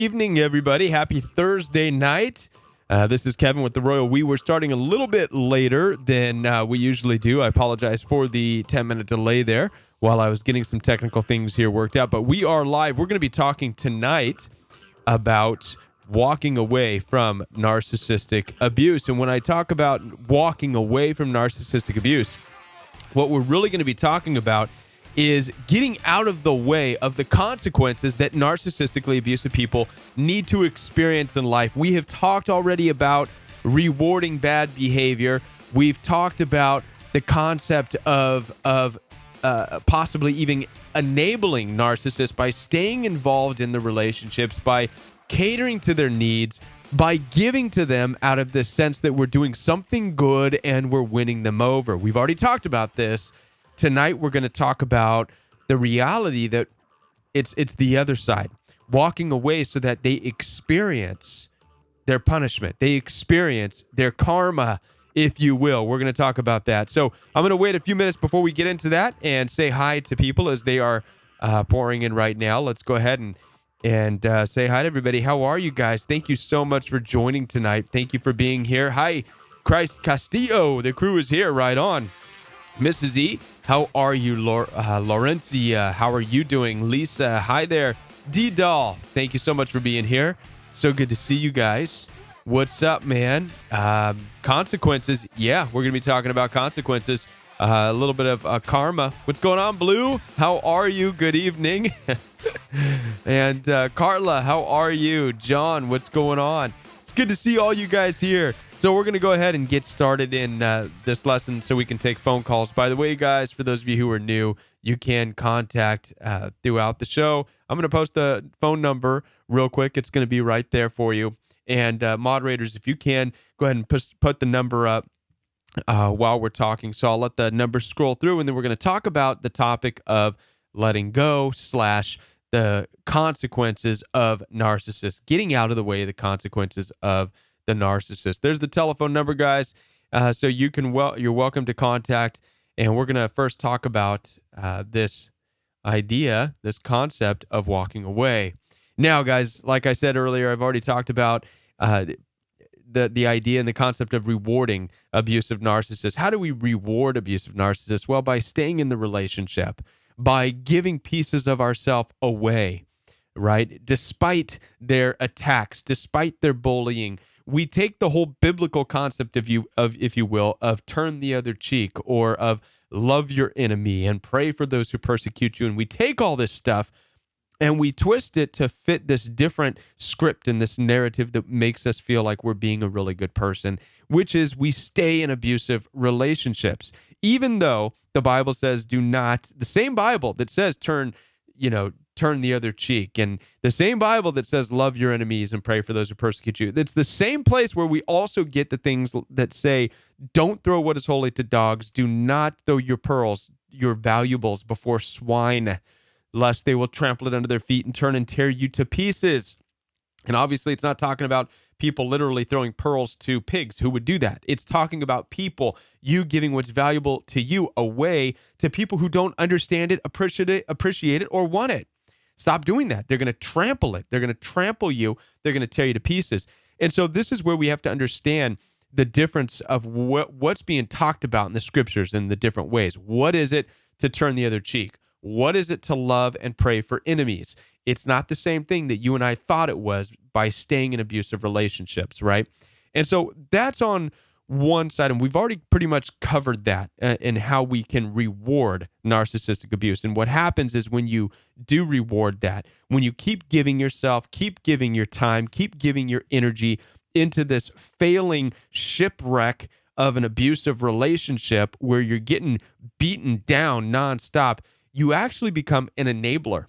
Evening, everybody. Happy Thursday night. This is Kevin with the Royal We. We're starting a little bit later than we usually do. I apologize for the 10-minute delay there while I was getting some technical things here worked out. But we are live. We're going to be talking tonight about walking away from narcissistic abuse. And when I talk about walking away from narcissistic abuse, what we're really going to be talking about is getting out of the way of the consequences that narcissistically abusive people need to experience in life. We have talked already about rewarding bad behavior. We've talked about the concept of possibly even enabling narcissists by staying involved in the relationships, by catering to their needs, by giving to them out of the sense that we're doing something good and we're winning them over. We've already talked about this. Tonight, we're going to talk about the reality that it's the other side, walking away so that they experience their punishment. They experience their karma, if you will. We're going to talk about that. So I'm going to wait a few minutes before we get into that and say hi to people as they are pouring in right now. Let's go ahead and say hi to everybody. How are you guys? Thank you so much for joining tonight. Thank you for being here. Hi, Christ Castillo. The crew is here. Right on. Mrs. E, how are you? Laurencia, how are you doing? Lisa, hi there. D-Doll, thank you so much for being here. So good to see you guys. What's up, man? Consequences. Yeah, we're going to be talking about consequences. A little bit of karma. What's going on, Blue? How are you? Good evening. And Carla, how are you? John, what's going on? It's good to see all you guys here. So we're going to go ahead and get started in this lesson so we can take phone calls. By the way, guys, for those of you who are new, you can contact throughout the show. I'm going to post the phone number real quick. It's going to be right there for you. And moderators, if you can, go ahead and put the number up while we're talking. So I'll let the number scroll through, and then we're going to talk about the topic of letting go / the consequences of narcissists, getting out of the way of the consequences of the narcissist. There's the telephone number, guys. So you're welcome to contact. And we're going to first talk about this idea, this concept of walking away. Now, guys, like I said earlier, I've already talked about the idea and the concept of rewarding abusive narcissists. How do we reward abusive narcissists? Well, by staying in the relationship, by giving pieces of ourselves away, right? Despite their attacks, despite their bullying, we take the whole biblical concept if you will, of turn the other cheek, or of love your enemy and pray for those who persecute you. And we take all this stuff and we twist it to fit this different script and this narrative that makes us feel like we're being a really good person, which is we stay in abusive relationships. Even though the Bible says do not, the same Bible that says turn the other cheek, and the same Bible that says love your enemies and pray for those who persecute you. It's the same place where we also get the things that say don't throw what is holy to dogs, do not throw your pearls, your valuables before swine, lest they will trample it under their feet and turn and tear you to pieces. And obviously it's not talking about people literally throwing pearls to pigs. Who would do that? It's talking about people, you giving what's valuable to you away to people who don't understand it, appreciate it, or want it. Stop doing that. They're going to trample it. They're going to trample you. They're going to tear you to pieces. And so this is where we have to understand the difference of what's being talked about in the scriptures in the different ways. What is it to turn the other cheek? What is it to love and pray for enemies? It's not the same thing that you and I thought it was by staying in abusive relationships, right? And so that's on one side, and we've already pretty much covered that and how we can reward narcissistic abuse. And what happens is when you do reward that, when you keep giving yourself, keep giving your time, keep giving your energy into this failing shipwreck of an abusive relationship where you're getting beaten down nonstop, you actually become an enabler,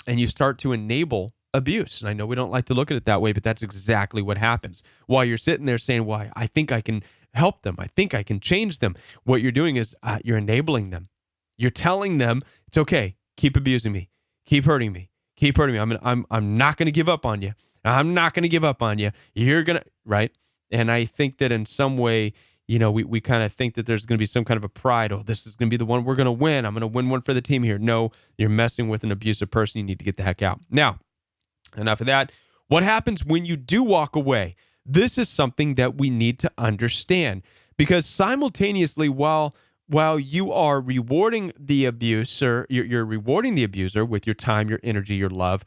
and you start to enable abuse. And I know we don't like to look at it that way, but that's exactly what happens. While you're sitting there saying, well, I think I can help them, I think I can change them, what you're doing is you're enabling them. You're telling them it's okay, keep abusing me, keep hurting me. I'm not going to give up on you. I'm not going to give up on you. You're going to, right? And I think that in some way, we kind of think that there's going to be some kind of a pride. Oh, this is going to be the one we're going to win. I'm going to win one for the team here. No, you're messing with an abusive person. You need to get the heck out. Now, Enough of that. What happens when you do walk away? This is something that we need to understand, because simultaneously, while you are rewarding the abuser, you're rewarding the abuser with your time, your energy, your love.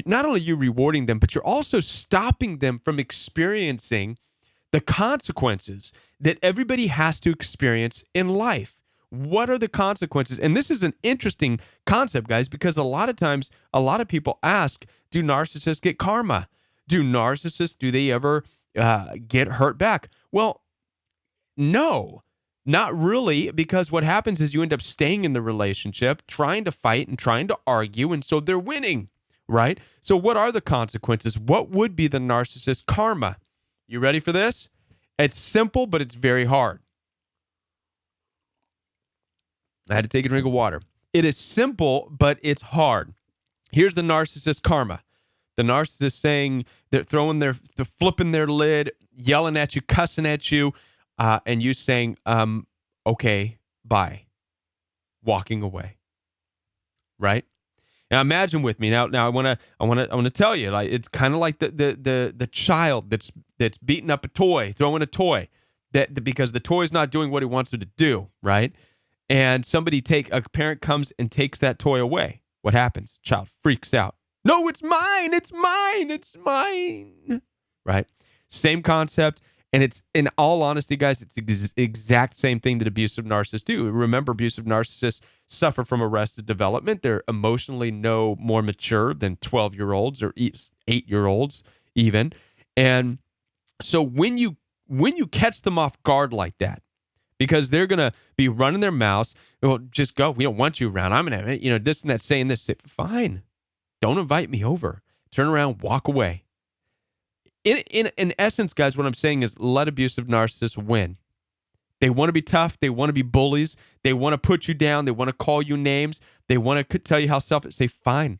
Not only are you rewarding them, but you're also stopping them from experiencing the consequences that everybody has to experience in life. What are the consequences? And this is an interesting concept, guys, because a lot of times, a lot of people ask, do narcissists get karma? Do they ever get hurt back? Well, no, not really, because what happens is you end up staying in the relationship, trying to fight and trying to argue, and so they're winning, right? So what are the consequences? What would be the narcissist karma? You ready for this? It's simple, but it's very hard. I had to take a drink of water. It is simple, but it's hard. Here's the narcissist karma. The narcissist saying, they're flipping their lid, yelling at you, cussing at you, and you saying, okay, bye, walking away, right? Now imagine with me. Now I want to tell you, like, it's kind of like the child that's beating up a toy, throwing a toy, because the toy's not doing what he wants it to do, right? And a parent comes and takes that toy away. What happens? Child freaks out. No, it's mine. It's mine. It's mine. Right? Same concept. And it's, in all honesty, guys, it's the exact same thing that abusive narcissists do. Remember, abusive narcissists suffer from arrested development. They're emotionally no more mature than 12-year-olds or 8-year-olds even. And so when you catch them off guard like that, because they're going to be running their mouths, well, just go. We don't want you around. I'm going to, this and that, saying this. Fine. Don't invite me over. Turn around, walk away. In essence, guys, what I'm saying is let abusive narcissists win. They want to be tough. They want to be bullies. They want to put you down. They want to call you names. They want to tell you how selfish. Say, fine,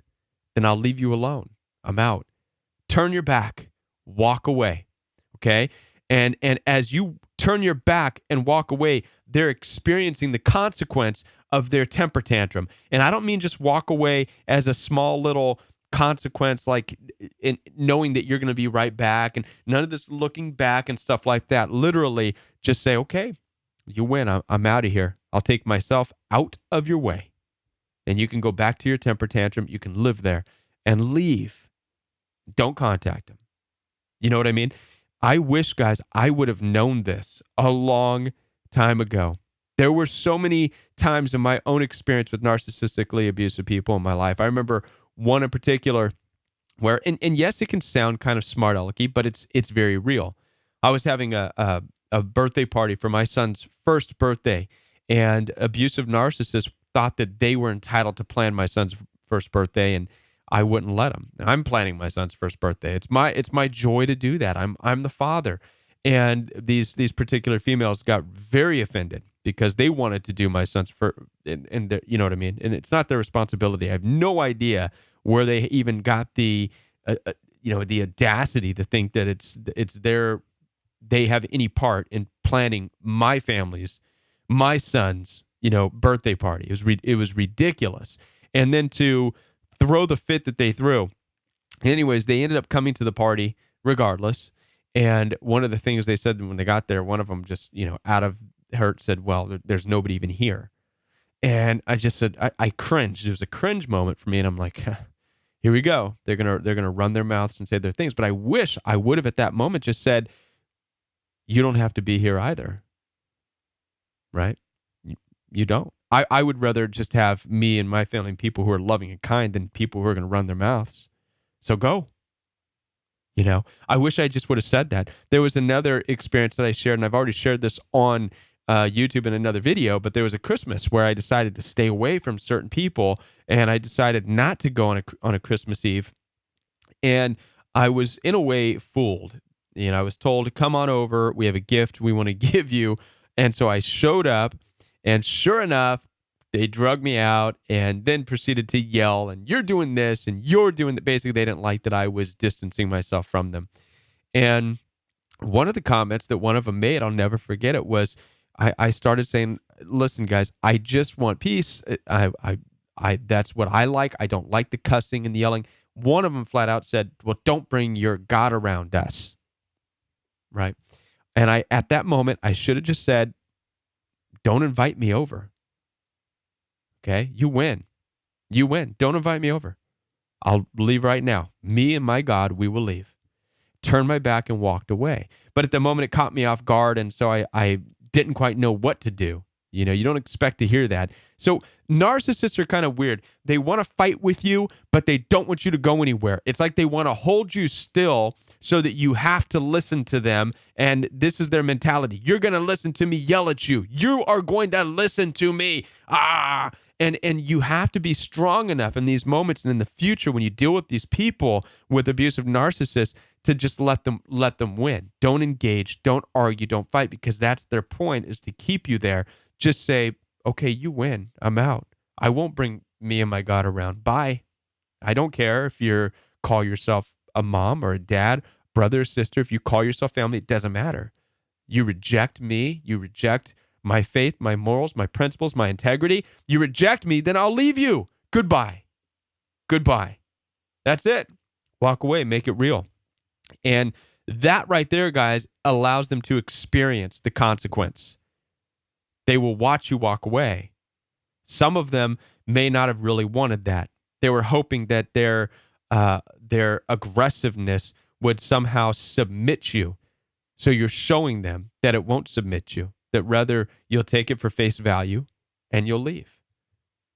then I'll leave you alone. I'm out. Turn your back. Walk away. Okay? And as you turn your back and walk away, they're experiencing the consequence of their temper tantrum. And I don't mean just walk away as a small little consequence, like in knowing that you're going to be right back and none of this looking back and stuff like that. Literally just say, okay, you win. I'm out of here. I'll take myself out of your way. And you can go back to your temper tantrum. You can live there and leave. Don't contact them. You know what I mean? I wish, guys, I would have known this a long time ago. There were so many times in my own experience with narcissistically abusive people in my life. I remember one in particular where, and yes, it can sound kind of smart alecky, but it's very real. I was having a birthday party for my son's first birthday, and abusive narcissists thought that they were entitled to plan my son's first birthday, and I wouldn't let them. I'm planning my son's first birthday. It's my joy to do that. I'm the father. And these particular females got very offended because they wanted to do my son's first, and you know what I mean? And it's not their responsibility. I have no idea where they even got the the audacity to think that it's they have any part in planning my son's birthday party. It was ridiculous. And then to throw the fit that they threw. Anyways, they ended up coming to the party regardless. And one of the things they said when they got there, one of them just, out of hurt said, well, there's nobody even here. And I just said, I cringed. It was a cringe moment for me. And I'm like, here we go. They're going to run their mouths and say their things. But I wish I would have at that moment just said, you don't have to be here either. Right? You don't. I would rather just have me and my family and people who are loving and kind than people who are going to run their mouths. So go. I wish I just would have said that. There was another experience that I shared, and I've already shared this on YouTube in another video, but there was a Christmas where I decided to stay away from certain people, and I decided not to go on a Christmas Eve. And I was, in a way, fooled. I was told, come on over. We have a gift we want to give you. And so I showed up. And sure enough, they drug me out and then proceeded to yell, and you're doing this and you're doing that. Basically, they didn't like that I was distancing myself from them. And one of the comments that one of them made, I'll never forget it, was I started saying, listen, guys, I just want peace. I that's what I like. I don't like the cussing and the yelling. One of them flat out said, well, don't bring your God around us. Right. And at that moment, I should have just said, don't invite me over. Okay. You win. You win. Don't invite me over. I'll leave right now. Me and my God, we will leave. Turned my back and walked away. But at the moment, it caught me off guard. And so I didn't quite know what to do. You know, you don't expect to hear that. So narcissists are kind of weird. They want to fight with you, but they don't want you to go anywhere. It's like they want to hold you still so that you have to listen to them. And this is their mentality. You're going to listen to me yell at you. You are going to listen to me. And you have to be strong enough in these moments and in the future when you deal with these people with abusive narcissists to just let them win. Don't engage, don't argue, don't fight, because that's their point, is to keep you there. Just say, okay, you win. I'm out. I won't bring me and my God around. Bye. I don't care if you call yourself a mom or a dad, brother or sister. If you call yourself family, it doesn't matter. You reject me. You reject my faith, my morals, my principles, my integrity. You reject me, then I'll leave you. Goodbye. Goodbye. That's it. Walk away. Make it real. And that right there, guys, allows them to experience the consequence. They will watch you walk away. Some of them may not have really wanted that. They were hoping that their aggressiveness would somehow submit you. So you're showing them that it won't submit you, that rather you'll take it for face value and you'll leave.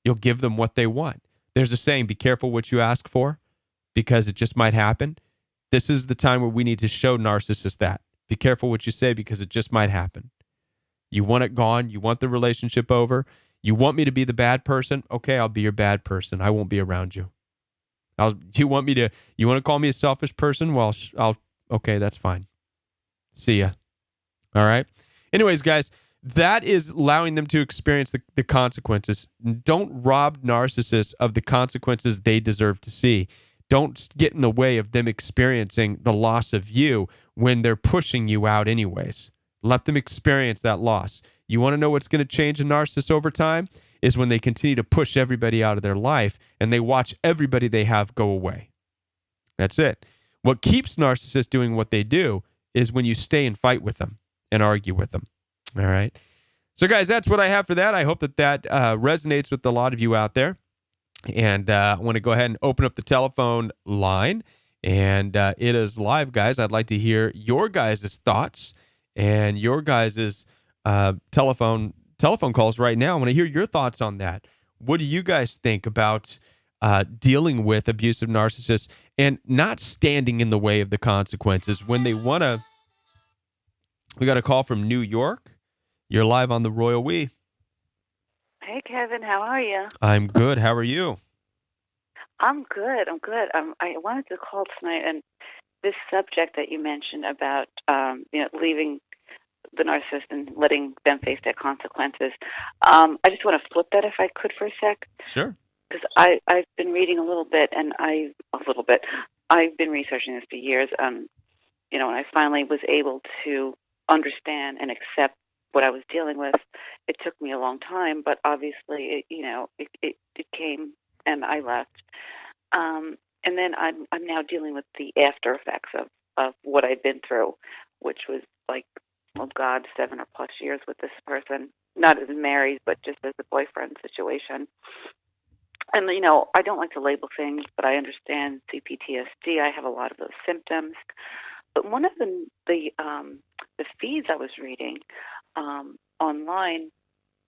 You'll give them what they want. There's a saying, be careful what you ask for, because it just might happen. This is the time where we need to show narcissists that. Be careful what you say, because it just might happen. You want it gone. You want the relationship over. You want me to be the bad person? Okay, I'll be your bad person. I won't be around you. You want to call me a selfish person? Well, okay, that's fine. See ya. All right. Anyways, guys, that is allowing them to experience the consequences. Don't rob narcissists of the consequences they deserve to see. Don't get in the way of them experiencing the loss of you when they're pushing you out anyways. Let them experience that loss. You want to know what's going to change a narcissist over time? Is when they continue to push everybody out of their life and they watch everybody they have go away. That's it. What keeps narcissists doing what they do is when you stay and fight with them and argue with them. All right. So, guys, that's what I have for that. I hope that resonates with a lot of you out there. And I want to go ahead and open up the telephone line. And it is live, guys. I'd like to hear your guys' thoughts and your guys' telephone calls right now. I want to hear your thoughts on that. What do you guys think about dealing with abusive narcissists and not standing in the way of the consequences when they want to? We got a call from New York. You're live on the Royal We. Hey, Kevin, how are you? I'm good. How are you? I'm good. I wanted to call tonight, and this subject that you mentioned about leaving the narcissist and letting them face their consequences. I just want to flip that, if I could, for a sec. Sure. Because I've been reading a little bit, and I've been researching this for years. And I finally was able to understand and accept what I was dealing with. It took me a long time, but obviously, it came, and I left. And then I'm now dealing with the after effects of what I'd been through, which was like, oh God, 7 or plus years with this person, not as married, but just as a boyfriend situation. And, I don't like to label things, but I understand CPTSD. I have a lot of those symptoms. But one of the feeds I was reading online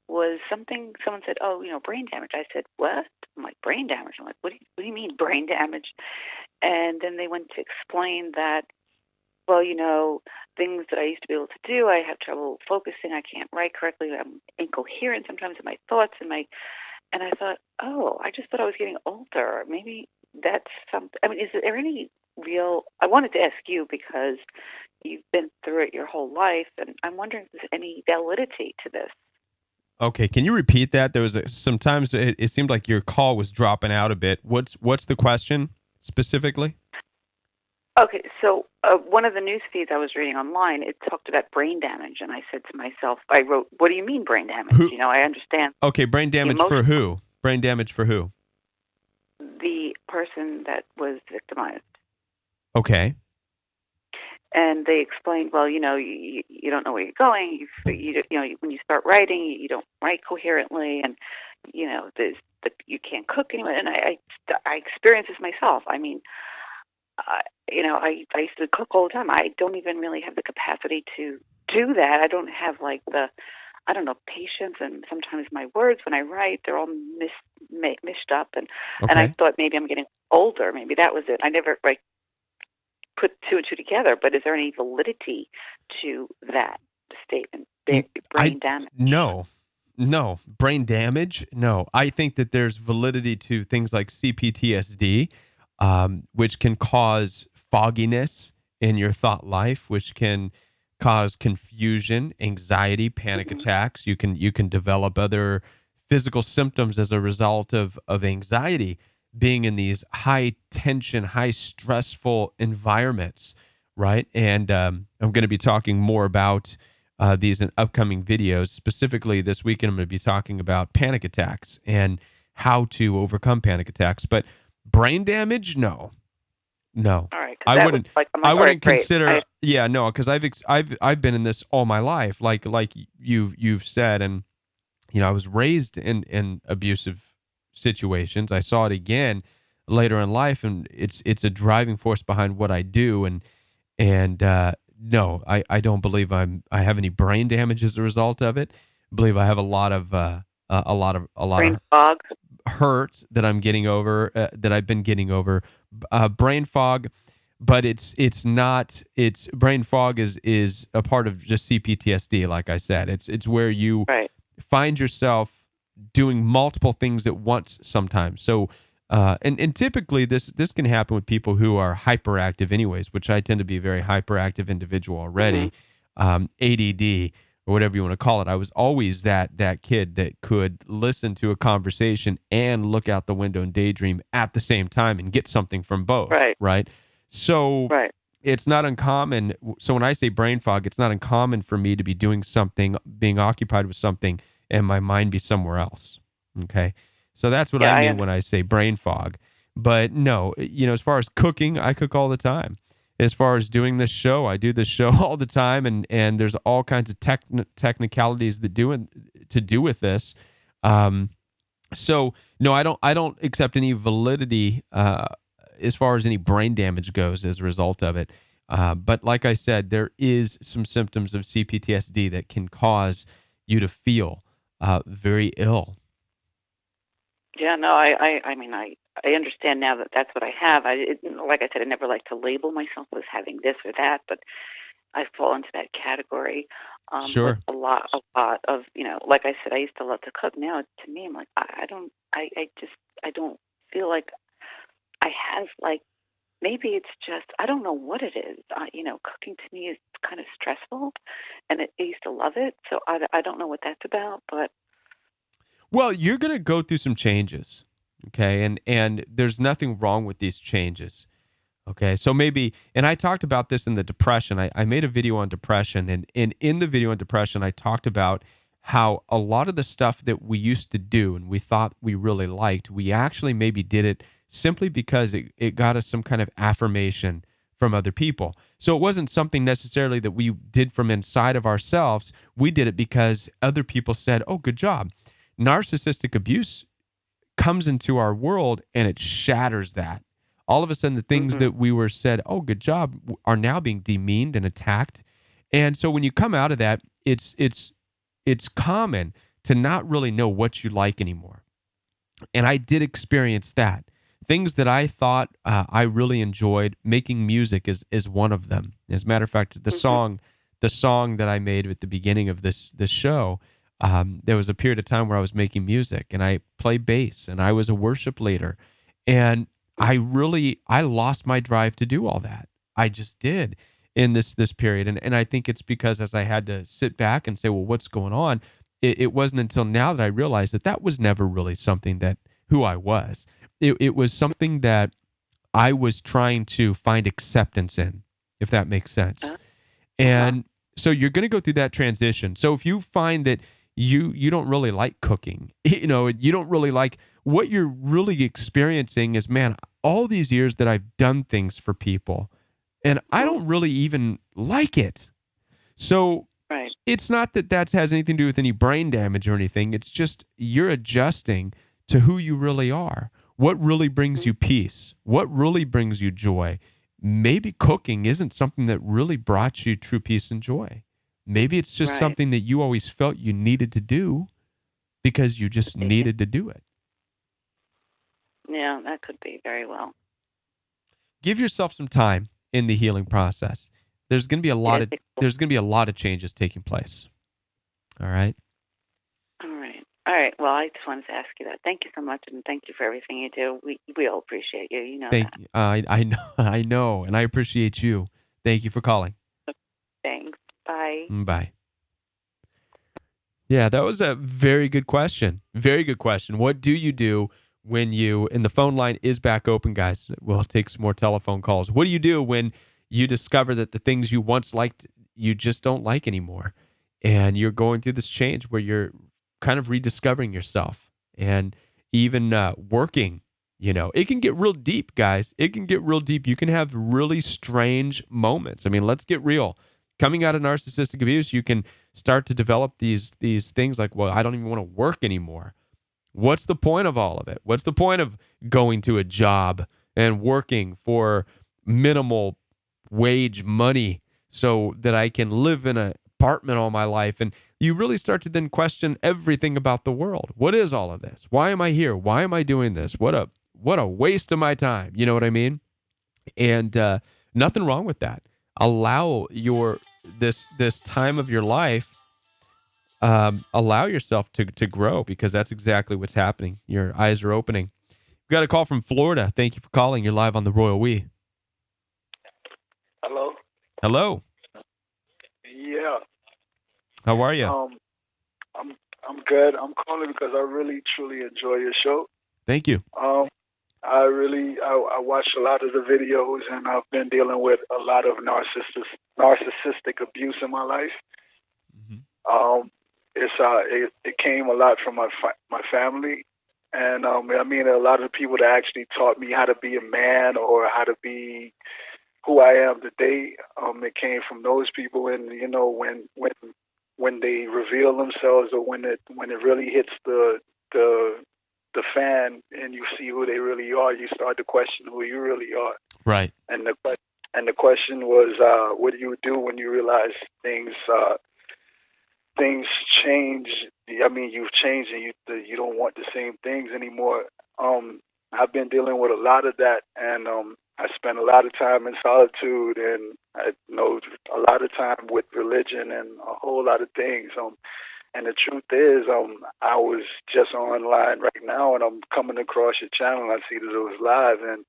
was something, someone said, brain damage. I said, what? I'm like, brain damage? I'm like, what do you mean brain damage? And then they went to explain that, well, things that I used to be able to do, I have trouble focusing. I can't write correctly. I'm incoherent sometimes in my thoughts and I thought, I just thought I was getting older. Maybe that's something. I mean, is there any real, I wanted to ask you because you've been through it your whole life, and I'm wondering if there's any validity to this. Okay, can you repeat that? There was sometimes it seemed like your call was dropping out a bit. What's the question specifically? Okay, so one of the news feeds I was reading online, it talked about brain damage, and I said to myself, I wrote, what do you mean brain damage? I understand. Okay, brain damage for who? Brain damage for who? The person that was victimized. Okay. And they explained, well, you don't know where you're going. When you start writing, you don't write coherently, and you can't cook anymore. And I experienced this myself. I mean, I used to cook all the time. I don't even really have the capacity to do that. I don't have patience, and sometimes my words when I write, they're all mished up, and I thought maybe I'm getting older. Maybe that was it. I never put two and two together, but is there any validity to that statement? Brain damage? No. Brain damage? No. I think that there's validity to things like CPTSD, which can cause fogginess in your thought life, which can cause confusion, anxiety, panic attacks. You can develop other physical symptoms as a result of anxiety, being in these high tension, high stressful environments, right? And I'm going to be talking more about these in upcoming videos. Specifically, this weekend, I'm going to be talking about panic attacks and how to overcome panic attacks. But brain damage, no. All right, I wouldn't. I wouldn't consider. No, because I've been in this all my life, like you've said, and I was raised in abusive situations. I saw it again later in life, and it's a driving force behind what I do. And no, I don't believe I have any brain damage as a result of it. I believe I have a lot of brain fog, hurt that I'm getting over, that I've been getting over, brain fog. But it's brain fog is a part of just CPTSD. Like I said, it's where you find yourself doing multiple things at once sometimes. So, and typically this can happen with people who are hyperactive anyways, which I tend to be a very hyperactive individual already, ADD or whatever you want to call it. I was always that kid that could listen to a conversation and look out the window and daydream at the same time and get something from both. Right. So it's not uncommon. So when I say brain fog, it's not uncommon for me to be doing something, being occupied with something, and my mind be somewhere else. Okay. So that's what I mean when I say brain fog. But no, as far as cooking, I cook all the time. As far as doing this show, I do this show all the time, and there's all kinds of technicalities that to do with this. So no, I don't accept any validity as far as any brain damage goes as a result of it. But like I said, there is some symptoms of CPTSD that can cause you to feel very ill. Yeah, no, I mean, I understand now that that's what I have. Like I said, I never like to label myself as having this or that, but I fall into that category. Sure. With a lot of, like I said, I used to love to cook. Now, to me, I'm like, I don't feel like I have, like, maybe it's just, I don't know what it is. Cooking to me is kind of stressful, and I used to love it, so I don't know what that's about, but. Well, you're going to go through some changes, okay? And there's nothing wrong with these changes, okay? So maybe, and I talked about this in the depression. I made a video on depression, and in the video on depression, I talked about how a lot of the stuff that we used to do and we thought we really liked, we actually maybe did it simply because it got us some kind of affirmation from other people. So it wasn't something necessarily that we did from inside of ourselves. We did it because other people said, oh, good job. Narcissistic abuse comes into our world and it shatters that. All of a sudden, the things that we were said, oh, good job, are now being demeaned and attacked. And so when you come out of that, it's common to not really know what you like anymore. And I did experience that. Things that I thought I really enjoyed, making music is one of them. As a matter of fact, the song that I made at the beginning of this show, there was a period of time where I was making music and I played bass and I was a worship leader. And I lost my drive to do all that. I just did in this period. And I think it's because as I had to sit back and say, well, what's going on? It wasn't until now that I realized that was never really something that who I was. It was something that I was trying to find acceptance in, if that makes sense. And so you're going to go through that transition. So if you find that you don't really like cooking, you don't really like what you're really experiencing is, man, all these years that I've done things for people, and I don't really even like it. So Right. it's not that that has anything to do with any brain damage or anything. It's just you're adjusting to who you really are. What really brings you peace? What really brings you joy? Maybe cooking isn't something that really brought you true peace and joy. Maybe it's just Right. something that you always felt you needed to do because you just needed to do it. Yeah, that could be very well. Give yourself some time in the healing process. There's going to be a lot Yeah, of there's going to be a lot of changes taking place. All right. all right. All right. Well, I just wanted to ask you that. Thank you so much, and thank you for everything you do. We all appreciate you. You know Thank that. you. I know I know, and I appreciate you. Thank you for calling. Thanks. Bye. Bye. Yeah, that was a very good question. Very good question. What do you do when you, and the phone line is back open, guys. We'll take some more telephone calls. What do you do when you discover that the things you once liked, you just don't like anymore? And you're going through this change where you're kind of rediscovering yourself and even working. It can get real deep, guys. It can get real deep. You can have really strange moments. I mean, let's get real. Coming out of narcissistic abuse, you can start to develop these things like, well, I don't even want to work anymore. What's the point of all of it? What's the point of going to a job and working for minimal wage money so that I can live in an apartment all my life? And you really start to then question everything about the world. What is all of this? Why am I here? Why am I doing this? What a waste of my time. You know what I mean? And nothing wrong with that. Allow this time of your life, allow yourself to grow, because that's exactly what's happening. Your eyes are opening. We got a call from Florida. Thank you for calling. You're live on the Royal We. Hello. Hello. Yeah. How are you? I'm good. I'm calling because I really truly enjoy your show. Thank you. I watch a lot of the videos, and I've been dealing with a lot of narcissistic abuse in my life. Mm-hmm. It came a lot from my family, and I mean, a lot of the people that actually taught me how to be a man or how to be who I am today. It came from those people, and when they reveal themselves, or when it really hits the fan and you see who they really are, you start to question who you really are. Right. And the question was, what do you do when you realize things change? I mean, you've changed and you don't want the same things anymore. I've been dealing with a lot of that, and I spent a lot of time in solitude, and a lot of time with religion and a whole lot of things. And the truth is, I was just online right now, and I'm coming across your channel, and I see that it was live, and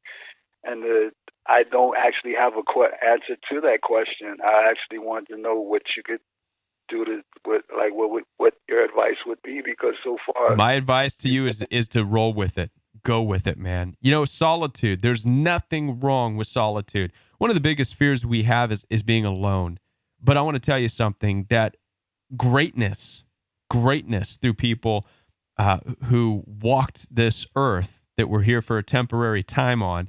I don't actually have a answer to that question. I actually want to know what you could do what your advice would be, because so far, my advice to you is to roll with it. Go with it, man. Solitude. There's nothing wrong with solitude. One of the biggest fears we have is being alone. But I want to tell you something, that greatness through people who walked this earth that we're here for a temporary time on,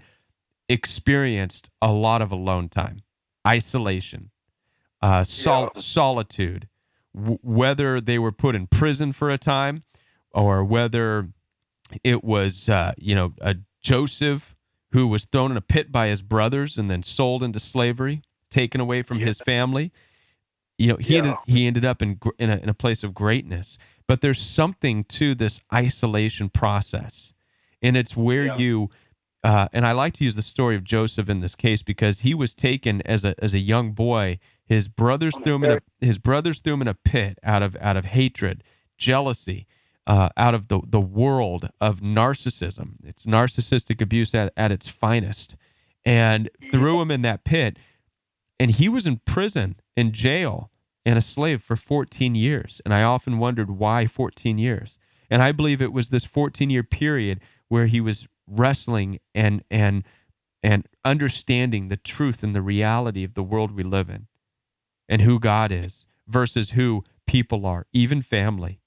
experienced a lot of alone time, isolation, solitude, whether they were put in prison for a time, or whether it was, a Joseph who was thrown in a pit by his brothers and then sold into slavery, taken away from his family. He ended up in a place of greatness. But there's something to this isolation process, and it's where you. And I like to use the story of Joseph in this case, because he was taken as a young boy. His brothers threw him in a pit out of hatred, jealousy, out of the world of narcissism. It's narcissistic abuse at its finest, and threw him in that pit. And he was in prison, in jail, and a slave for 14 years. And I often wondered why 14 years. And I believe it was this 14-year period where he was wrestling and understanding the truth and the reality of the world we live in, and who God is versus who people are, even family,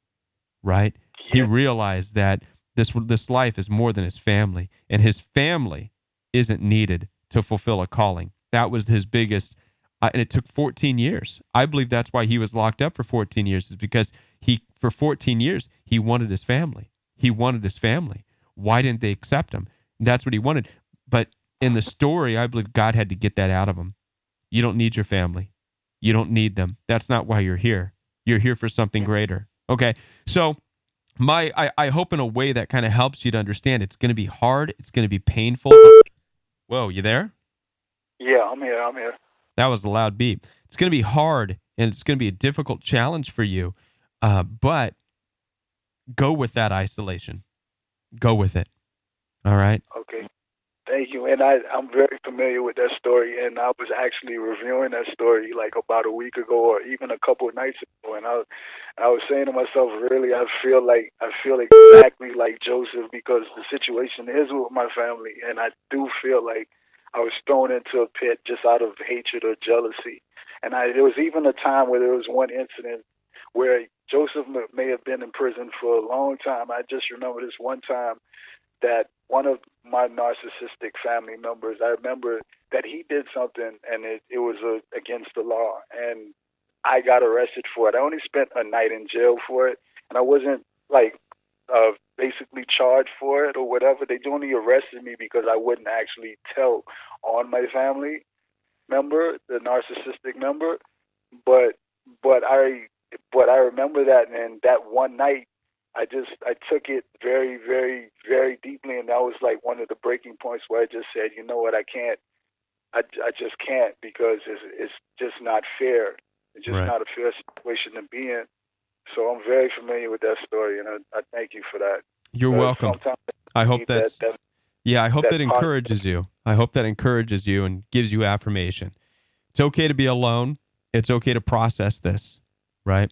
right? He realized that this life is more than his family, and his family isn't needed to fulfill a calling. That was his biggest, and it took 14 years. I believe that's why he was locked up for 14 years, is because for 14 years, he wanted his family. He wanted his family. Why didn't they accept him? That's what he wanted. But in the story, I believe God had to get that out of him. You don't need your family. You don't need them. That's not why you're here. You're here for something greater. Okay. So I hope in a way that kind of helps you to understand it's going to be hard. It's going to be painful. Whoa, you there? Yeah, I'm here. I'm here. That was a loud beep. It's going to be hard and it's going to be a difficult challenge for you. But go with that isolation. Go with it. All right. Okay. Thank you. And I'm very familiar with that story, and I was actually reviewing that story like about a week ago or even a couple of nights ago, and I was saying to myself, really, I feel exactly like Joseph, because the situation is with my family, and I do feel like I was thrown into a pit just out of hatred or jealousy. And there was even a time where there was one incident where Joseph may have been in prison for a long time. I just remember this one time that one of my narcissistic family members, I remember that he did something and it was against the law, and I got arrested for it. I only spent a night in jail for it, and I wasn't like basically charged for it or whatever. They only arrested me because I wouldn't actually tell on my family member, the narcissistic member, but but I but I remember that, and that one night I took it very, very, very deeply, and that was like one of the breaking points where I just said, you know what, I just can't, because it's just not fair. It's just not a fair situation to be in. So I'm very familiar with that story, and I thank you for that. You're welcome. I hope I hope that encourages you. I hope that encourages you and gives you affirmation. It's okay to be alone. It's okay to process this, right?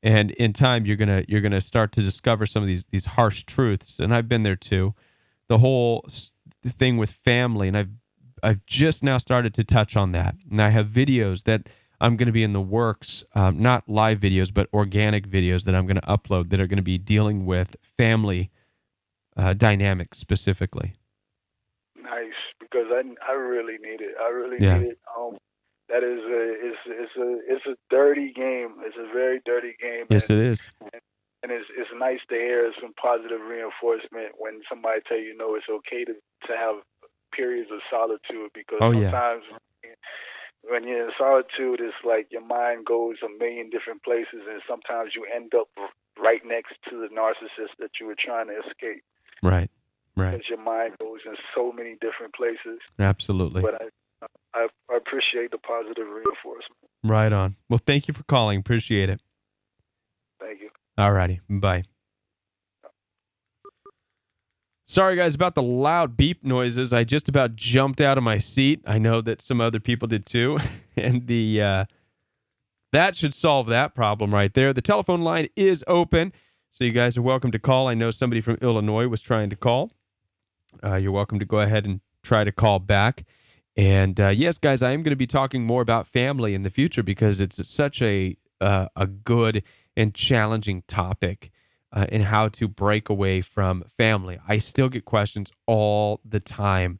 And in time, you're gonna start to discover some of these harsh truths. And I've been there too. The whole thing with family, and I've just now started to touch on that. And I have videos that I'm going to be in the works, not live videos, but organic videos that I'm going to upload that are going to be dealing with family dynamics specifically. Nice, because I really need it. I really need it. That is it's a dirty game. It's a very dirty game. Yes, it is. And it's nice to hear some positive reinforcement when somebody tell you, no, it's okay to have periods of solitude, because sometimes when you're in solitude, it's like your mind goes a million different places, and sometimes you end up right next to the narcissist that you were trying to escape. Right. Because your mind goes in so many different places. Absolutely. But I appreciate the positive reinforcement. Right on. Well, thank you for calling. Appreciate it. Thank you. All righty. Bye. Sorry, guys, about the loud beep noises. I just about jumped out of my seat. I know that some other people did too. And that should solve that problem right there. The telephone line is open, so you guys are welcome to call. I know somebody from Illinois was trying to call. You're welcome to go ahead and try to call back. And yes, guys, I am going to be talking more about family in the future, because it's such a good and challenging topic in how to break away from family. I still get questions all the time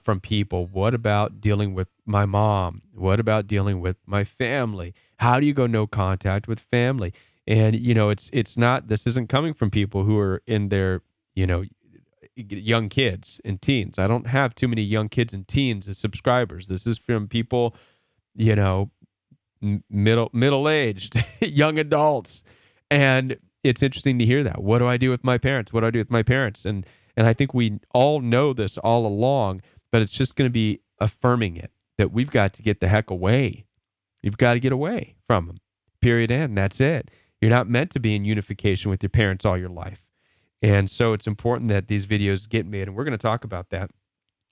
from people. What about dealing with my mom? What about dealing with my family? How do you go no contact with family? And it's not. This isn't coming from people who are in their young kids and teens. I don't have too many young kids and teens as subscribers. This is from people, middle-aged, young adults. And it's interesting to hear that. What do I do with my parents? What do I do with my parents? And I think we all know this all along, but it's just going to be affirming it, that we've got to get the heck away. You've got to get away from them. Period. End. That's it. You're not meant to be in unification with your parents all your life. And so it's important that these videos get made, and we're going to talk about that.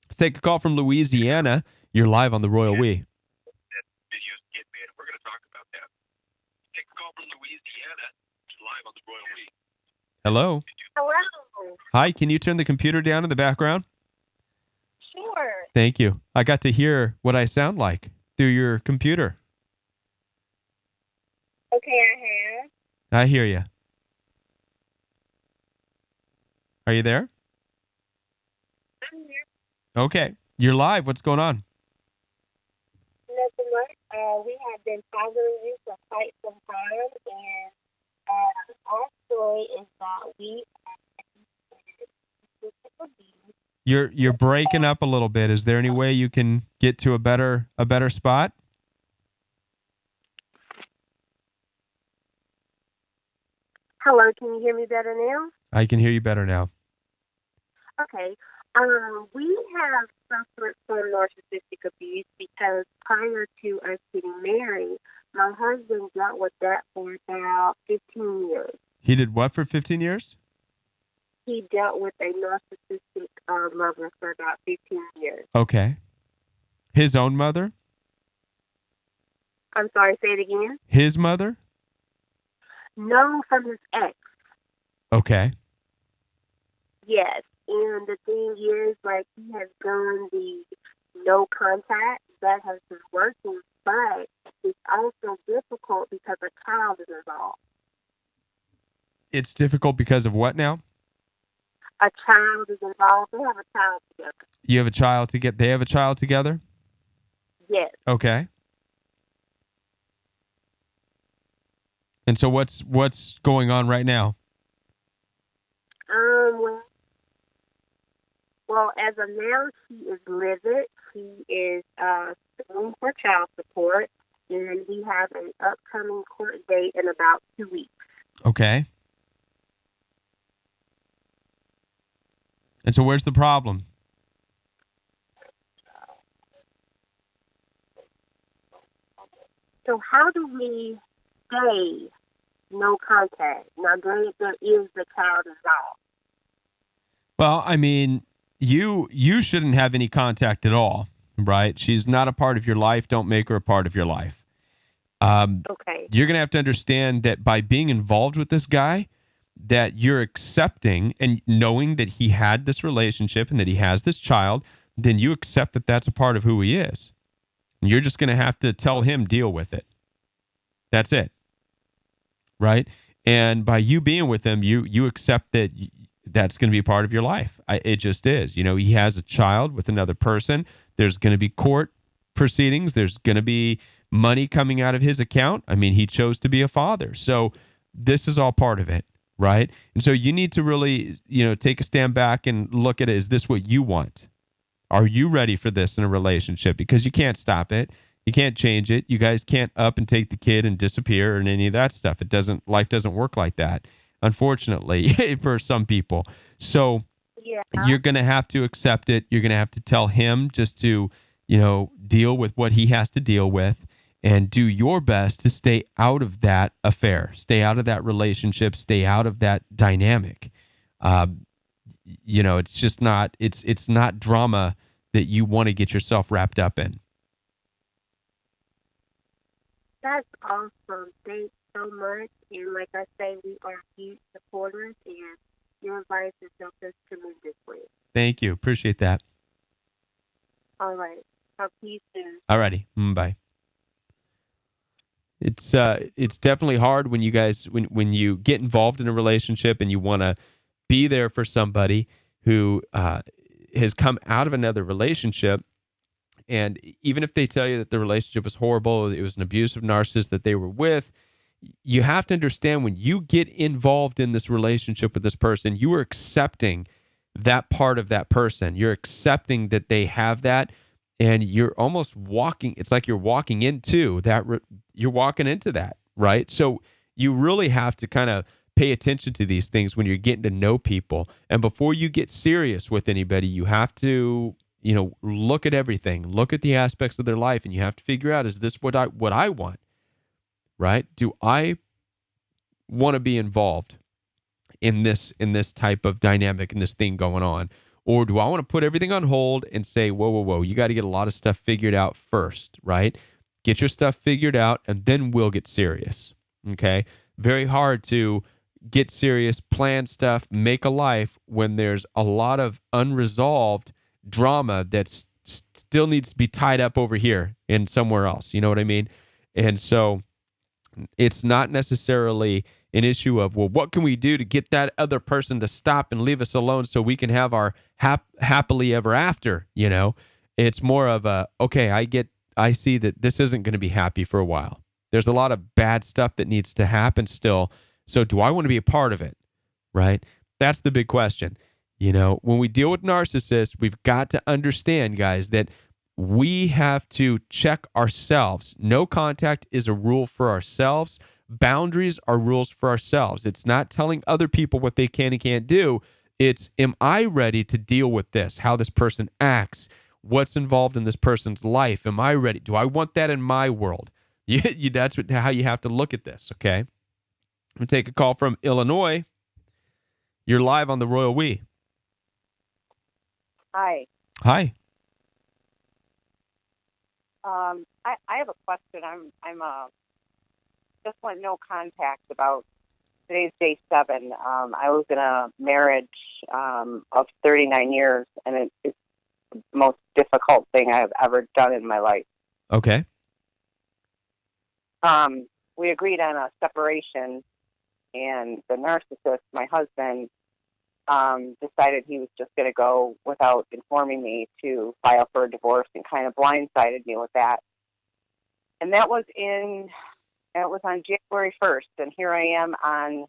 Let's take a call from Louisiana. You're live on the Royal We. Hello. Hello. Hi, can you turn the computer down in the background? Sure. Thank you. I got to hear what I sound like through your computer. Okay, I hear you. Are you there? I'm here. Okay. You're live. What's going on? Nothing much. We have been following you for quite some time, and our story is that we are abused. You're breaking up a little bit. Is there any way you can get to a better spot? Hello, can you hear me better now? I can hear you better now. Okay. We have suffered from narcissistic abuse because prior to us getting married, my husband dealt with that for about 15 years. He did what for 15 years? He dealt with a narcissistic lover for about 15 years. Okay. His own mother? I'm sorry, say it again? His mother? No, from his ex. Okay. Yes. And the thing is, like, he has done the no contact. That has been working, but it's also difficult because a child is involved. It's difficult because of what now? A child is involved. They have a child together. You have a child they have a child together? Yes. Okay. And so what's going on right now? Well, as of now, he is livid. He is suing for child support, and we have an upcoming court date in about 2 weeks. Okay. And so where's the problem? So how do we say no contact? Now, granted, there is the child involved. Well, I mean, you shouldn't have any contact at all, right? She's not a part of your life. Don't make her a part of your life. Okay. You're going to have to understand that by being involved with this guy, that you're accepting and knowing that he had this relationship and that he has this child, then you accept that that's a part of who he is. And you're just going to have to tell him, deal with it. That's it. Right? And by you being with him, you accept that that's going to be a part of your life. It just is. You know, he has a child with another person. There's going to be court proceedings. There's going to be money coming out of his account. I mean, he chose to be a father. So this is all part of it, right? And so you need to really, take a stand back and look at it. Is this what you want? Are you ready for this in a relationship? Because you can't stop it. You can't change it. You guys can't up and take the kid and disappear and any of that stuff. Life doesn't work like that, unfortunately, for some people. So Yeah. you're going to have to accept it. You're going to have to tell him just to, deal with what he has to deal with and do your best to stay out of that affair, stay out of that relationship, stay out of that dynamic. It's just not, it's not drama that you want to get yourself wrapped up in. That's awesome. Thanks so much. And like I say, we are huge supporters, and your advice has helped us tremendously. Thank you. Appreciate that. All right. Talk to you soon. All righty. Bye. It's definitely hard when you guys when you get involved in a relationship and you want to be there for somebody who has come out of another relationship. And even if they tell you that the relationship was horrible, it was an abusive narcissist that they were with, you have to understand when you get involved in this relationship with this person, you are accepting that part of that person. You're accepting that they have that, and you're almost walking. It's like you're walking into that. You're walking into that, right? So you really have to kind of pay attention to these things when you're getting to know people. And before you get serious with anybody, you have to look at everything, look at the aspects of their life, and you have to figure out, is this what I want, right? Do I want to be involved in this type of dynamic and this thing going on? Or do I want to put everything on hold and say, whoa, you got to get a lot of stuff figured out first, right? Get your stuff figured out, and then we'll get serious, okay? Very hard to get serious, plan stuff, make a life when there's a lot of unresolved drama that still needs to be tied up over here and somewhere else. You know what I mean? And so important. It's not necessarily an issue of, well, what can we do to get that other person to stop and leave us alone so we can have our happily ever after, It's more of a, okay, I see that this isn't going to be happy for a while. There's a lot of bad stuff that needs to happen still. So do I want to be a part of it? Right? That's the big question. When we deal with narcissists, we've got to understand, guys, that we have to check ourselves. No contact is a rule for ourselves. Boundaries are rules for ourselves. It's not telling other people what they can and can't do. It's, am I ready to deal with this? How this person acts? What's involved in this person's life? Am I ready? Do I want that in my world? That's how you have to look at this, okay? I'm going to take a call from Illinois. You're live on the Royal We. Hi. Hi. I have a question. I'm just want no contact about today's day 7. I was in a marriage of 39 years, and it's the most difficult thing I've ever done in my life. Okay. We agreed on a separation, and the narcissist, my husband, decided he was just going to go without informing me to file for a divorce, and kind of blindsided me with that. And it was on January 1st, and here I am on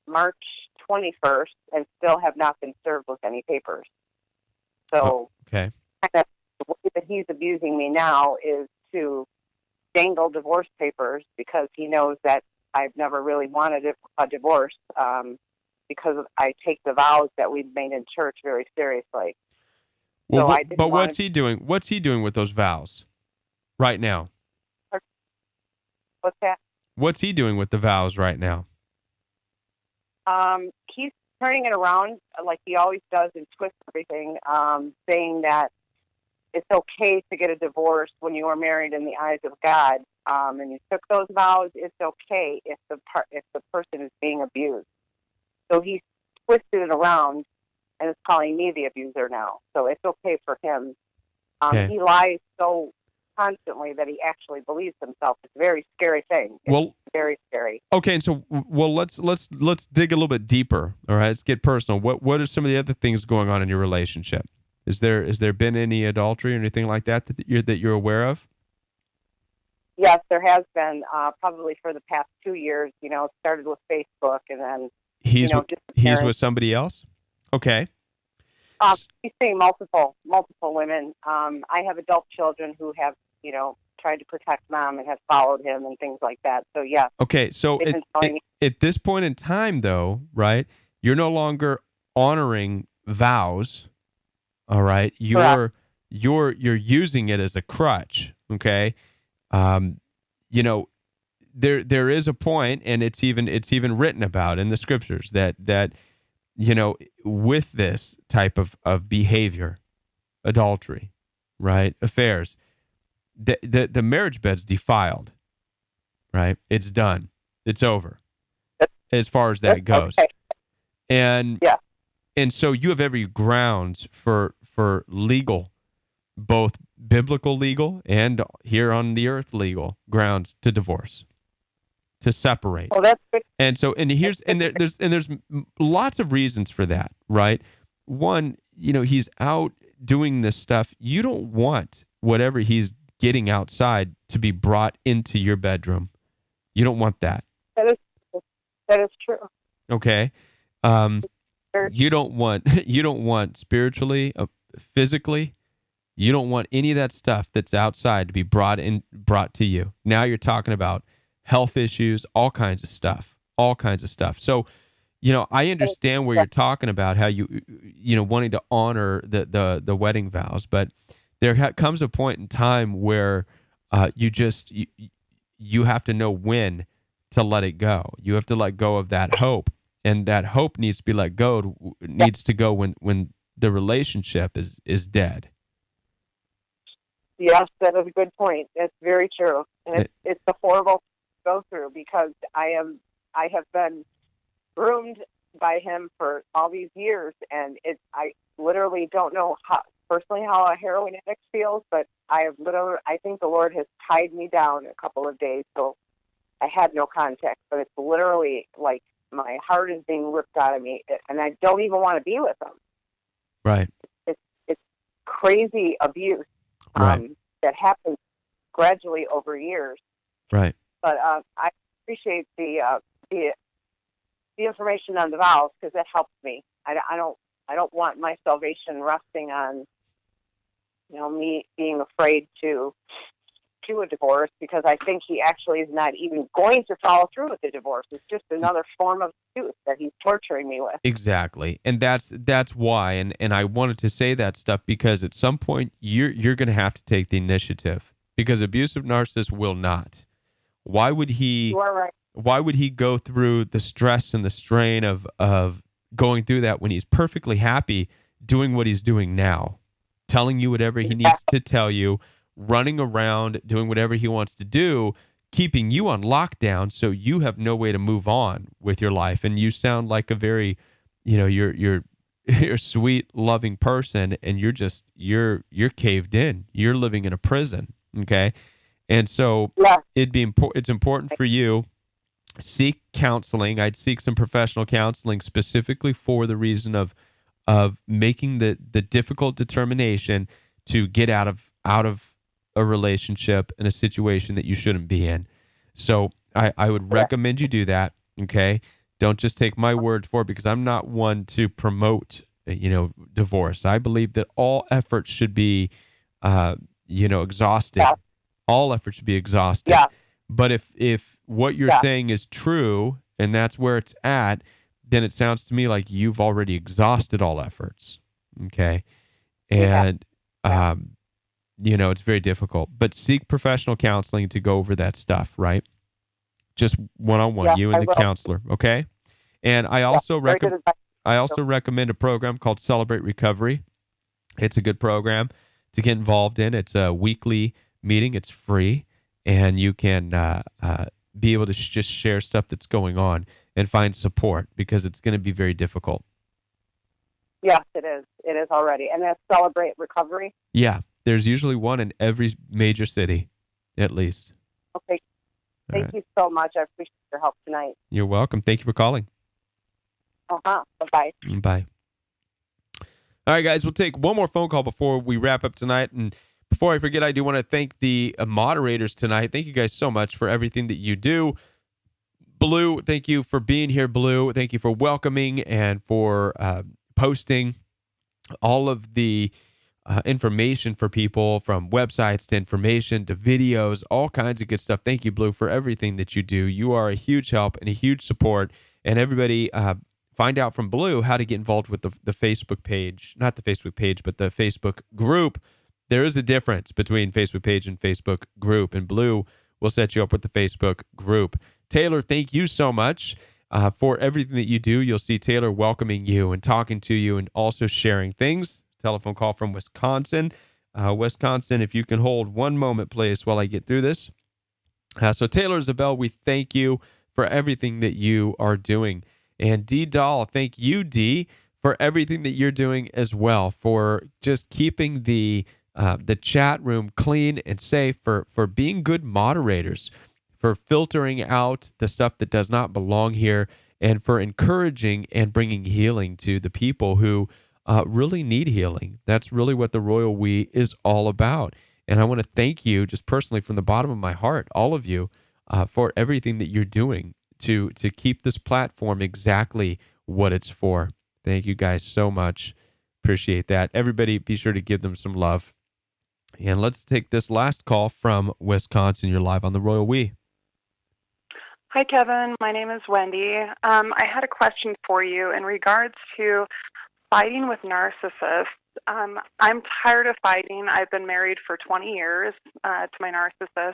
March 21st and still have not been served with any papers. So okay. Kind of the way that he's abusing me now is to dangle divorce papers, because he knows that I've never really wanted a divorce, because I take the vows that we've made in church very seriously. Well, so but what's he doing? What's he doing with those vows right now? What's that? What's he doing with the vows right now? He's turning it around like he always does and twists everything, saying that it's okay to get a divorce when you are married in the eyes of God, and you took those vows. It's okay if the person is being abused. So he's twisted it around and is calling me the abuser now. So it's okay for him. Okay. He lies so constantly that he actually believes himself. It's a very scary thing. It's very scary. Okay, and so let's dig a little bit deeper. All right, let's get personal. What are some of the other things going on in your relationship? Is there been any adultery or anything like that you're aware of? Yes, there has been, probably for the past 2 years. It started with Facebook, and then he's with somebody else. Okay. He's seeing multiple women. I have adult children who have, tried to protect mom and have followed him and things like that. So, yeah. Okay, so at this point in time, though, right, you're no longer honoring vows, all right? You're using it as a crutch, okay? There is a point, and it's even written about in the scriptures that with this type of behavior, adultery, right, affairs, the marriage bed's defiled, right? It's done. It's over as far as that goes. Okay. And so you have every grounds for legal, both biblical legal and here on the earth legal grounds to divorce, to separate. Well, that's good. And so, there's lots of reasons for that, right? One, he's out doing this stuff. You don't want whatever he's getting outside to be brought into your bedroom. You don't want that. That is true. Okay. You don't want spiritually, physically. You don't want any of that stuff that's outside to be brought to you. Now you're talking about health issues, all kinds of stuff. So, I understand where you're talking about how you wanting to honor the wedding vows, but there comes a point in time where you have to know when to let it go. You have to let go of that hope, and that hope needs to be let go. Needs to go when the relationship is dead. Yes, that is a good point. That's very true, and it's a horrible to go through, because I have been groomed by him for all these years, and I literally don't know how a heroin addict feels, but I think the Lord has tied me down a couple of days. So I had no contact, but it's literally like my heart is being ripped out of me, and I don't even want to be with them. Right. It's crazy abuse Right. that happens gradually over years. Right. But I appreciate the information on the vows, because that helps me. I don't want my salvation resting on me being afraid to do a divorce, because I think he actually is not even going to follow through with the divorce. It's just another form of abuse that he's torturing me with. Exactly. And that's why, and I wanted to say that stuff because at some point you're going to have to take the initiative, because abusive narcissists will not. Why would he You are right. why would he go through the stress and the strain of going through that when he's perfectly happy doing what he's doing now, telling you whatever he needs to tell you, running around doing whatever he wants to do, keeping you on lockdown so you have no way to move on with your life? And you sound like a very, you're you're a sweet, loving person, and you're caved in. You're living in a prison, okay? And so Yeah. it's important for you, seek counseling. I'd seek some professional counseling specifically for the reason of making the difficult determination to get out of a relationship in a situation that you shouldn't be in. So I would recommend you do that. Okay. Don't just take my word for it, because I'm not one to promote, divorce. I believe that all efforts should be, exhausted. Yeah. All efforts should be exhausted. Yeah. But if what you're saying is true and that's where it's at, then it sounds to me like you've already exhausted all efforts. Okay. And, it's very difficult. But seek professional counseling to go over that stuff, right? Just one-on-one, you and the counselor. Okay. And I also recommend a program called Celebrate Recovery. It's a good program to get involved in. It's a weekly meeting. It's free, and you can be able to just share stuff that's going on and find support, because it's going to be very difficult. Yes, it is. It is already. And that's Celebrate Recovery? Yeah. There's usually one in every major city, at least. Okay. Thank you so much. I appreciate your help tonight. You're welcome. Thank you for calling. Bye-bye. Bye. All right, guys, we'll take one more phone call before we wrap up tonight. And before I forget, I do want to thank the moderators tonight. Thank you guys so much for everything that you do. Blue, thank you for being here, Blue. Thank you for welcoming and for posting all of the information for people, from websites to information to videos, all kinds of good stuff. Thank you, Blue, for everything that you do. You are a huge help and a huge support. And everybody, find out from Blue how to get involved with the Facebook page. Not the Facebook page, but the Facebook group. There is a difference between Facebook page and Facebook group, and Blue will set you up with the Facebook group. Taylor, thank you so much for everything that you do. You'll see Taylor welcoming you and talking to you and also sharing things. Telephone call from Wisconsin. Wisconsin, if you can hold one moment, please, while I get through this. So Taylor Isabel, we thank you for everything that you are doing. And D. Dahl, thank you, D, for everything that you're doing as well, for just keeping the chat room clean and safe, for being good moderators, for filtering out the stuff that does not belong here, and for encouraging and bringing healing to the people who really need healing. That's really what the Royal We is all about. And I want to thank you just personally from the bottom of my heart, all of you, for everything that you're doing to keep this platform exactly what it's for. Thank you guys so much. Appreciate that. Everybody, be sure to give them some love. And let's take this last call from Wisconsin. You're live on the Royal We. Hi, Kevin. My name is Wendy. I had a question for you in regards to fighting with narcissists. I'm tired of fighting. I've been married for 20 years to my narcissist,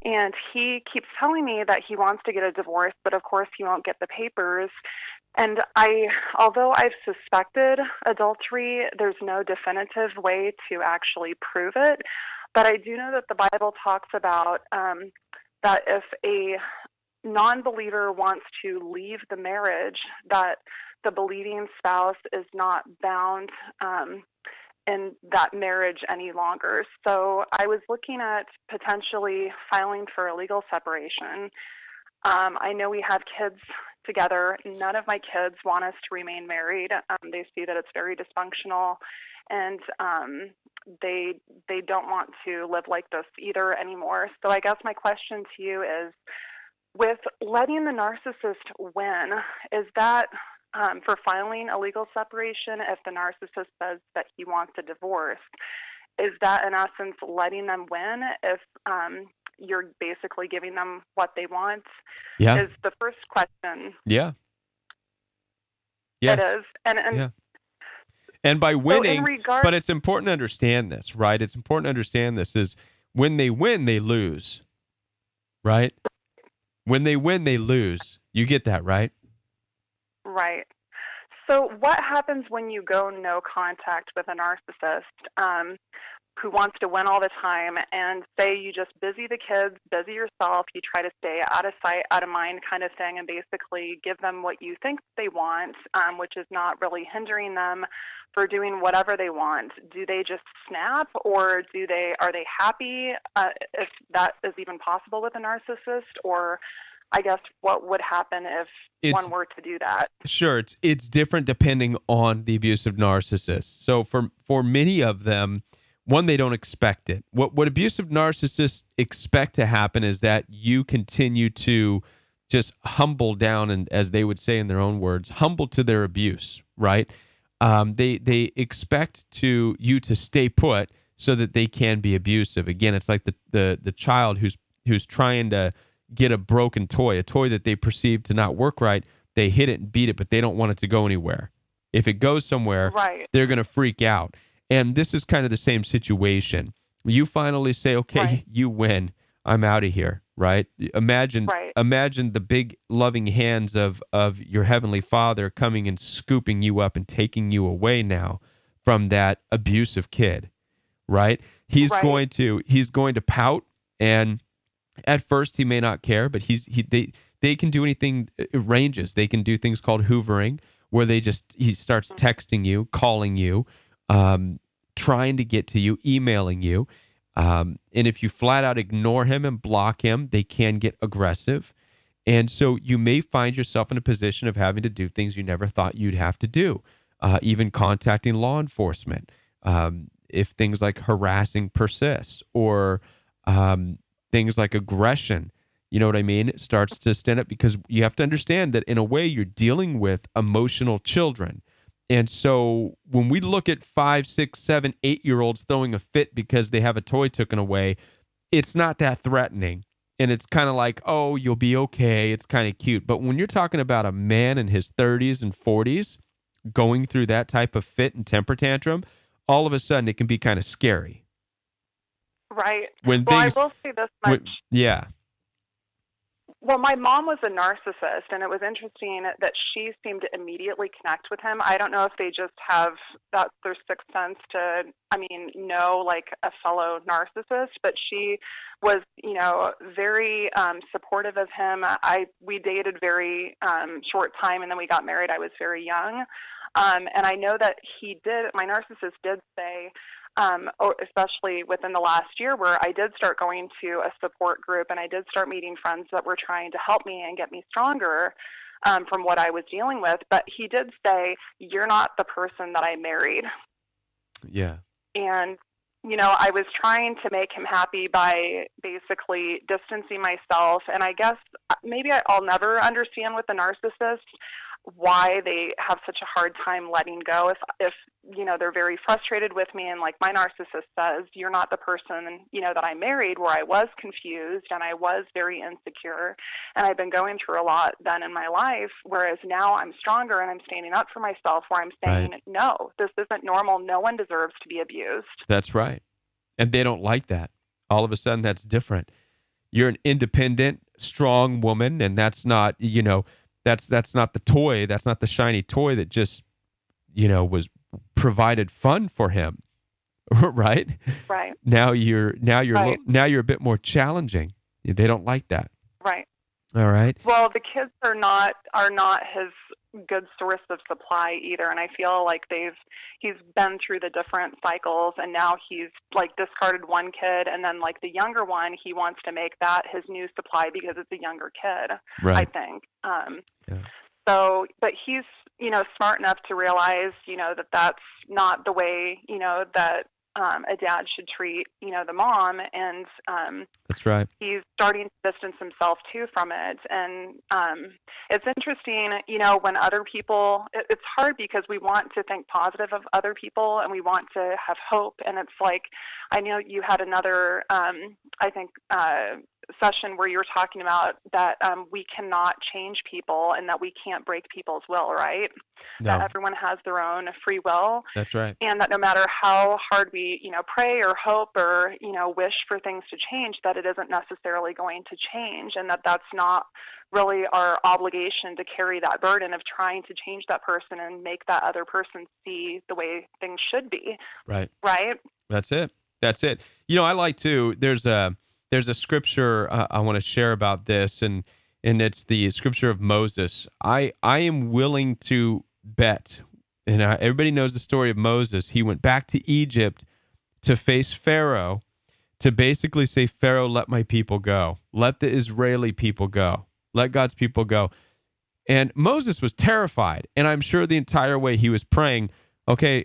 and he keeps telling me that he wants to get a divorce, but of course he won't get the papers. And although I've suspected adultery, there's no definitive way to actually prove it. But I do know that the Bible talks about that if a non-believer wants to leave the marriage, that the believing spouse is not bound in that marriage any longer. So I was looking at potentially filing for a legal separation. I know we have kids together. None of my kids want us to remain married. They see that it's very dysfunctional, and they don't want to live like this either anymore. So I guess my question to you is, with letting the narcissist win, is that for filing a legal separation if the narcissist says that he wants a divorce? Is that in essence letting them win if you're basically giving them what they want? Yeah. Is the first question. Yeah. Yes. It is. And yeah. And by so winning, in regard, but it's important to understand this, right? It's important to understand this is when they win, they lose, right? When they win, they lose. You get that, right? right. So what happens when you go no contact with a narcissist who wants to win all the time, and say you just busy the kids, busy yourself, you try to stay out of sight, out of mind kind of thing, and basically give them what you think they want, which is not really hindering them for doing whatever they want? Do they just snap, or are they happy, if that is even possible with a narcissist? Or I guess what would happen if one were to do that? Sure, it's different depending on the abusive narcissist. So for many of them, one, they don't expect it. What abusive narcissists expect to happen is that you continue to just humble down, and as they would say in their own words, humble to their abuse, right? They expect you to stay put so that they can be abusive. Again, it's like the child who's trying to get a broken toy, a toy that they perceive to not work right. They hit it and beat it, but they don't want it to go anywhere. If it goes somewhere, right, they're going to freak out. And this is kind of the same situation. You finally say, okay, right, you win. I'm out of here, right? Imagine the big loving hands of your heavenly Father coming and scooping you up and taking you away now from that abusive kid, right? He's going to pout, and at first he may not care, but they can do anything. It ranges. They can do things called hoovering, where he starts texting you, calling you, trying to get to you, emailing you. And if you flat out ignore him and block him, they can get aggressive. And so you may find yourself in a position of having to do things you never thought you'd have to do, even contacting law enforcement, if things like harassing persists, or things like aggression. You know what I mean? It starts to stand up, because you have to understand that in a way you're dealing with emotional children. And so when we look at 5, 6, 7, 8-year-olds throwing a fit because they have a toy taken away, it's not that threatening. And it's kind of like, oh, you'll be okay. It's kind of cute. But when you're talking about a man in his 30s and 40s going through that type of fit and temper tantrum, all of a sudden it can be kind of scary. Right. When I will say this much. Yeah. Well, my mom was a narcissist, and it was interesting that she seemed to immediately connect with him. I don't know if they just have that's their sixth sense to, know like a fellow narcissist, but she was, very supportive of him. We dated very short time, and then we got married. I was very young, and I know that my narcissist did say, especially within the last year, where I did start going to a support group, and I did start meeting friends that were trying to help me and get me stronger from what I was dealing with. But he did say, "You're not the person that I married." Yeah. And, I was trying to make him happy by basically distancing myself. And I guess maybe I'll never understand with the narcissist why they have such a hard time letting go. If they're very frustrated with me, and like my narcissist says, you're not the person, that I married, where I was confused and I was very insecure, and I've been going through a lot then in my life, whereas now I'm stronger and I'm standing up for myself, where I'm saying, no, this isn't normal. No one deserves to be abused. That's right. And they don't like that. All of a sudden, that's different. You're an independent, strong woman, and that's not, that's not the toy. That's not the shiny toy that just, was provided fun for him, right? Right. Now you're a bit more challenging. They don't like that. Right. All right. Well, the kids are not his good source of supply either. And I feel like he's been through the different cycles, and now he's like discarded one kid, and then like the younger one, he wants to make that his new supply because it's a younger kid, Right. I think. So, but he's, smart enough to realize, that that's not the way, that a dad should treat, the mom. And That's right. he's starting to distance himself too from it. And it's interesting, when other people, it's hard because we want to think positive of other people and we want to have hope. And it's like, I know you had another, I think, session where you were talking about that we cannot change people and that we can't break people's will, right? No. That everyone has their own free will. That's right. And that no matter how hard we, pray or hope or, wish for things to change, that it isn't necessarily going to change, and that that's not really our obligation to carry that burden of trying to change that person and make that other person see the way things should be. Right. Right? That's it. I like to, there's a scripture I want to share about this, and it's the scripture of Moses. I am willing to bet, and everybody knows the story of Moses. He went back to Egypt to face Pharaoh, to basically say, Pharaoh, let my people go. Let the Israeli people go. Let God's people go. And Moses was terrified, and I'm sure the entire way he was praying, okay,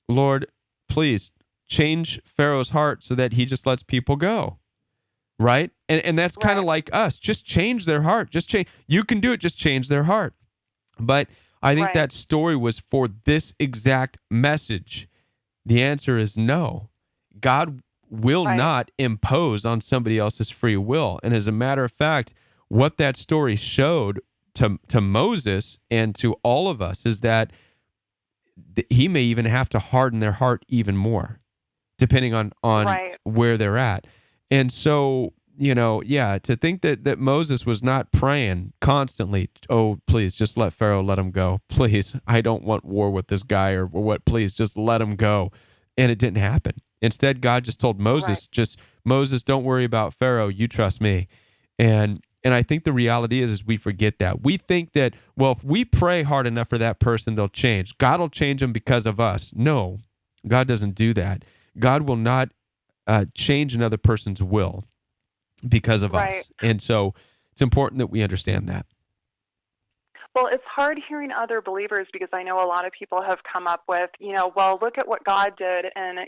Lord, please change Pharaoh's heart so that he just lets people go. Right? And that's kind of like us. Just change their heart. Just change. You can do it. Just change their heart. But I think that story was for this exact message. The answer is no. God will not impose on somebody else's free will. And as a matter of fact, what that story showed to Moses and to all of us is that he may even have to harden their heart even more, depending on where they're at. And so, to think that Moses was not praying constantly, oh, please, just let Pharaoh, let him go. Please, I don't want war with this guy, or what, please, just let him go. And it didn't happen. Instead, God just told Moses, Moses, don't worry about Pharaoh, you trust me. And I think the reality is we forget that. We think that, well, if we pray hard enough for that person, they'll change. God will change them because of us. No, God doesn't do that. God will not change another person's will because of us. And so it's important that we understand that. Well, it's hard hearing other believers because I know a lot of people have come up with, well, look at what God did and,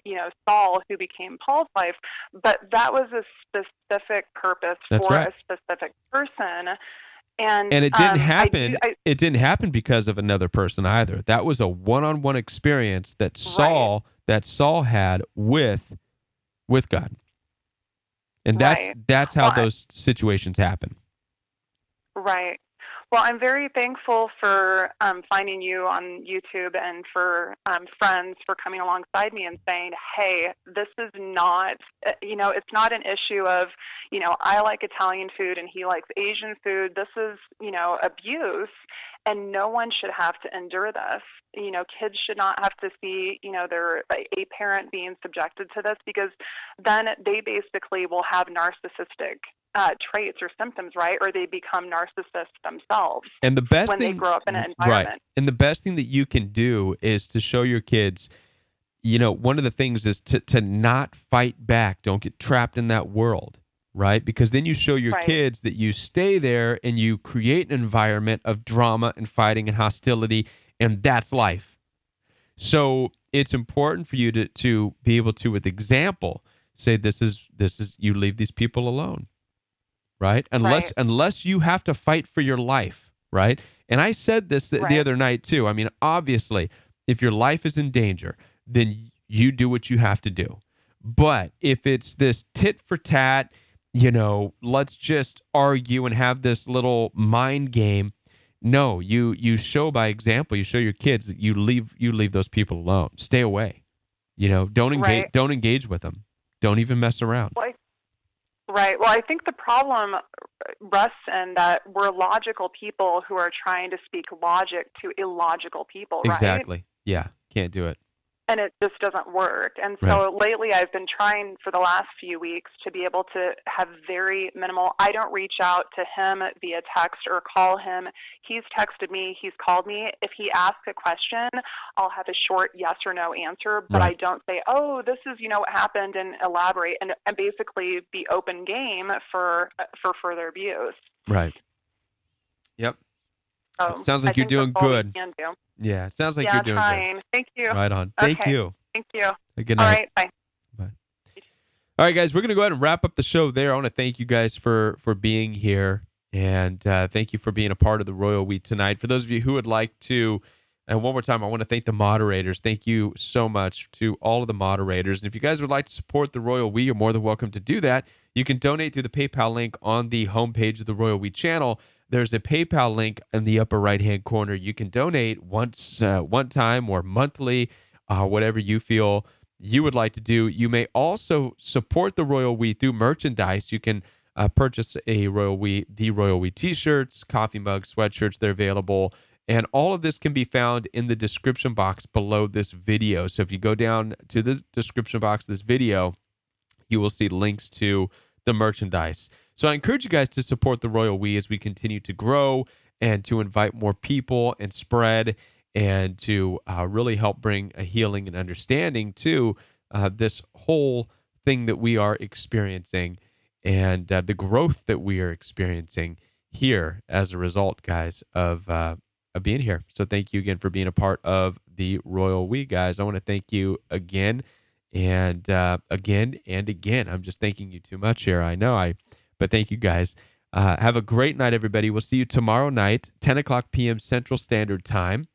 Saul, who became Paul's wife, but that was a specific purpose for a specific person. And it didn't happen. It didn't happen because of another person either. That was a one-on-one experience that Saul had with God. And that's how those situations happen. Right. Well, I'm very thankful for finding you on YouTube and for friends for coming alongside me and saying, hey, this is not, it's not an issue of, I like Italian food and he likes Asian food. This is, abuse, and no one should have to endure this. Kids should not have to see, a parent being subjected to this, because then they basically will have narcissistic traits or symptoms, right? Or they become narcissists themselves. And the best when thing, they grow up in an environment. Right. And the best thing that you can do is to show your kids, one of the things is to not fight back. Don't get trapped in that world, right? Because then you show your kids that you stay there and you create an environment of drama and fighting and hostility, and that's life. So it's important for you to be able to, with example, say this is you leave these people alone. Right? Unless you have to fight for your life, right? And I said this the other night too. I mean, obviously, if your life is in danger, then you do what you have to do. But if it's this tit for tat, let's just argue and have this little mind game. No, you show by example. You show your kids that you leave those people alone. Stay away. Don't engage with them. Don't even mess around. Right. Well, I think the problem rests in that we're logical people who are trying to speak logic to illogical people, right? Exactly. Yeah. Can't do it. and it just doesn't work. And Right. so lately I've been trying for the last few weeks to be able to have very minimal. I don't reach out to him via text or call him. He's texted me, he's called me. If he asks a question, I'll have a short yes or no answer, but Right. I don't say, oh, this is, what happened, and elaborate and basically be open game for further abuse. Right. Yep. So Sounds I like you're think that's doing all we good. can do. Yeah, it sounds like Yeah, you're doing trying. Thank you. good. Right on. Thank Okay. you. Thank you. Good All night. right. Bye. Bye. All right, guys, we're going to go ahead and wrap up the show there. I want to thank you guys for being here, and thank you for being a part of the Royal We tonight. For those of you who would like to, and one more time, I want to thank the moderators. Thank you so much to all of the moderators. And if you guys would like to support the Royal We, you're more than welcome to do that. You can donate through the PayPal link on the homepage of the Royal We channel. There's a PayPal link in the upper right-hand corner. You can donate one time or monthly, whatever you feel you would like to do. You may also support the Royal We through merchandise. You can purchase the Royal We t-shirts, coffee mugs, sweatshirts. They're available. And all of this can be found in the description box below this video. So if you go down to the description box of this video, you will see links to the merchandise. So I encourage you guys to support the Royal We as we continue to grow and to invite more people and spread and to really help bring a healing and understanding to this whole thing that we are experiencing and the growth that we are experiencing here as a result, guys, of being here. So thank you again for being a part of the Royal We, guys. I want to thank you again and again and again. I'm just thanking you too much here. I know but thank you guys. Have a great night, everybody. We'll see you tomorrow night, 10 o'clock p.m. Central Standard Time.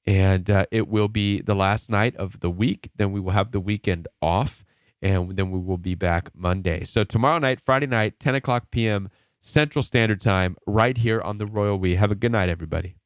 And it will be the last night of the week. Then we will have the weekend off. And then we will be back Monday. So tomorrow night, Friday night, 10 o'clock p.m. Central Standard Time, right here on the Royal We. Have a good night, everybody.